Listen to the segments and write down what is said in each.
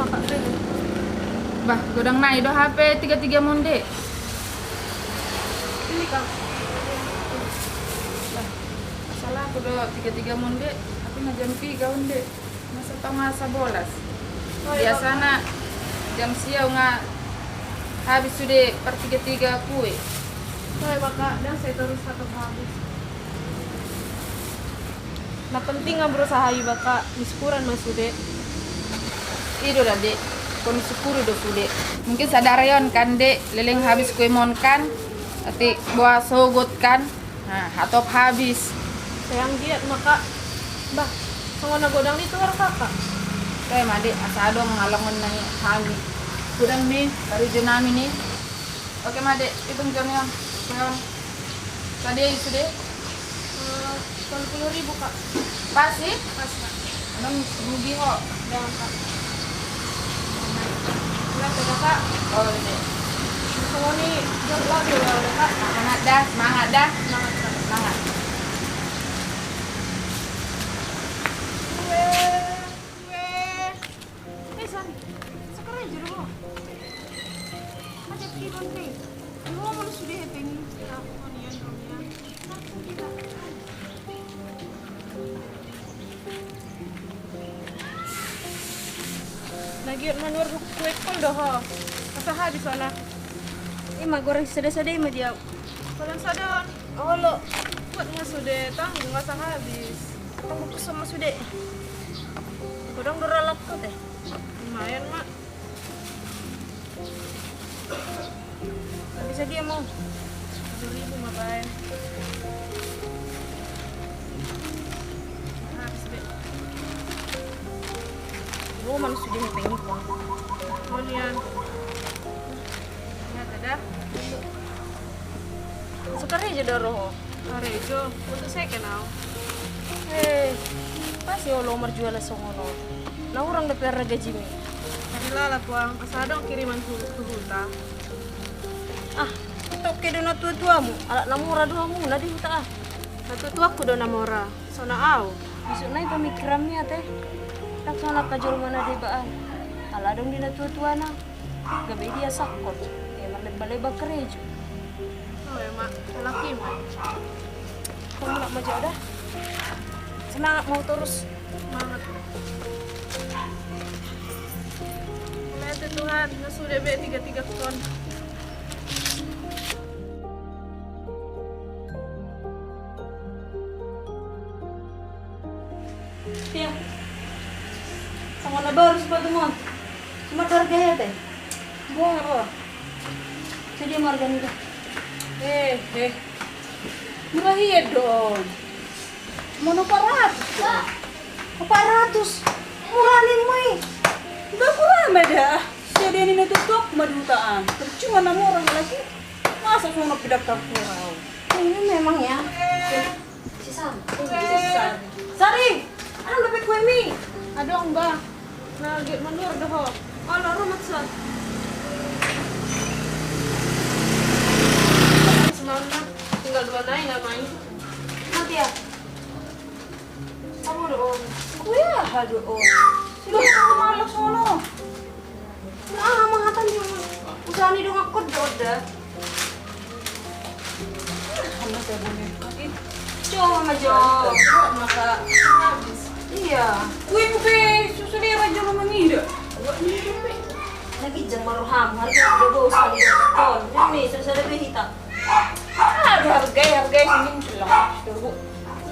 kakak dulu. Bah, godang nai do HP 33 monde. Ini kak. Bah, masalah aku do 33 monde, tapi ngajam tiga onde. Masa tau ngasa bolas. Biasana jam siau nga habis sudah per 33 kue. Saya kakak dan saya terus satu habis. Nah penting nggak berusaha ya kakak miskuran mas ude. Itu dah dek, kondisi kuru do sude. Mungkin sadarayon kan dek, leleng habis kue mon kan, nanti bawa sogot kan, nah hatop habis. Sayang diet maka, bah, sama godang itu harus kakak. Kayak made asa dong ngalangon nang kami. Kudang nih, dari jenami nih. Oke made, hitung jamnya. Kawan. Tadi sudah 10.000 kak. pas sih? Pas kak. Anong rugi ho. Jangan kak. Lihat ya kak. Oh ini. Semua nih jauh lagi udah kak. Semangat dah, semangat dah. Semangat kak. Semangat. Sari, sekarang aja dulu. Macam kiban nih. Dulu mau sudah hepeng. Ya, konian konian. Langsung kita. Lagi manur kue kol dah. Masa habis sana. Ima goreng sedih-sedih mah dia. Kalian sadar? Oh lo, buat nggak sudah tanggung nggak sah habis. Kamu tuh sama sudah. Kurang doralap kau teh. Lumayan mak. Gak bisa dia mau. 1.000 makan. Habis deh. Lu mana sudah pengen uang. Konian. Lihat ada. Sekarang aja daro. Karejo, untuk saya kenal. Pasti lo merjual songono. Nah orang dapat harga jimi. Tadi lala puang, asadong kiriman ke huta. Ah, tok ke dona tua-tuamu. Alat namora doamu lah di huta ah. Satu tua aku dona mora, sona au. Besok naik pemikirannya teh. Tak sana kajol mana di baan. Ala dong dina tua-tua na. Gabe dia sakot. Lebar-lebar kerejo. Oh ya mak, laki mak. Kamu nak maju dah? Semangat mau terus. Semangat. Lihat Tuhan, sudah be 33 ton. Iya. Sama na baru sepatu mo. Cuma harga ya teh. Buang apa? Jadi marga nih. Murah iya dong. Mono 400. 400. Murah nih, Mai. Udah kurang beda. Jadi ini tutup madutaan. Cuma 6 orang lagi. Masa sono pidak kurau. Ini memang ya. Si Sam. Sari, kan dapat kue mie. Adong ba? Nagit manur dah. Oh, laro maksa. Semangat. Tinggal 2 naik namanya. Nanti ya. Kamu doon. Kuya hado oh. Sino ka malak sono? Ah, mangatan yung usaha ni dong ako doda. Ano sa bunyi? Coba majo. Maka habis. Iya. Kuya mo be susulira dyan naman ida. Lagi jang maruham, harga udah bawa sekali ton. Ini sudah lebih hitam. Harga singin lang.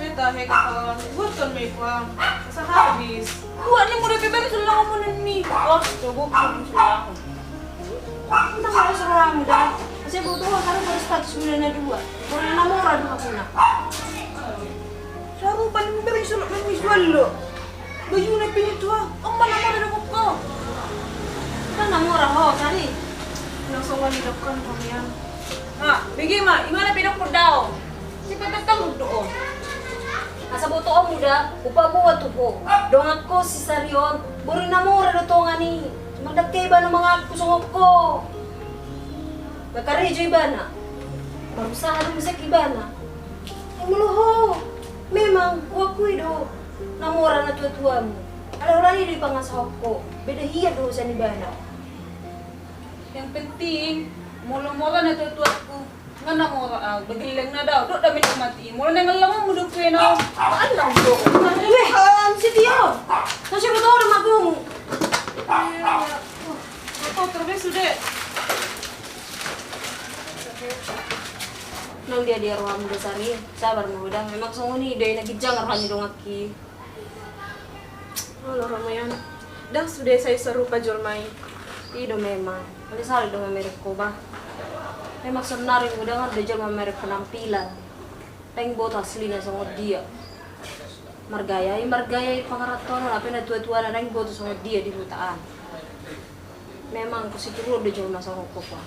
Kita heka kawan. Bukan may puang. Sa habis. Kuha ni mo rin bebe sulang mo nun ni. Oh, coba ko sulang. Entah kalau serang dah. Saya butuh karena baru status bulannya 2. Baru namora 2 puna. Sarupan mo bebe sulang mo visual lo. Bayu na pinito ha. Ang malamang na ko. Kan namora ho, sari. Langsung walidapkan kalian. Ha, bigay ma, imana pinakpur daw. Si patatang doon. Asa buto ang muda, upa mo wato ko. Dong ako si Sarion, buri namora do to nga ni. Magdagkay ba ng mga kusungok ko? Nakarejo iba na. Parusahan mo sa iba na. Ay muluho. Memang, wakoy do. Namora na tuwa-tuwa mo. Ada orang ini di pangasahoko. Beda hiya dulu sa ni bana. Yang penting, mula-mula na tutuatku. Nga na mo bagilang na daw. Do dami na mati. Mula na nga lamang mo dugwe na. Paan lang do? Si Tio. So siya betul na magong. Ako, terus sudah. Nang dia ruang muda sari. Sabar muda. Memang sunguni day nagijang arhan dong aki. Halo Ramayan. Dah sudah saya serupa Julmai. Ido memang. Kali sali dong merek ko ba. Memang senarin muda nga dejal merek penampilan. Teng bot asli na sa dia. Margaya pangaraton na pina tua-tua na nang bot sa dia di hutaan. Memang ko siguro dejal na sa ko pa.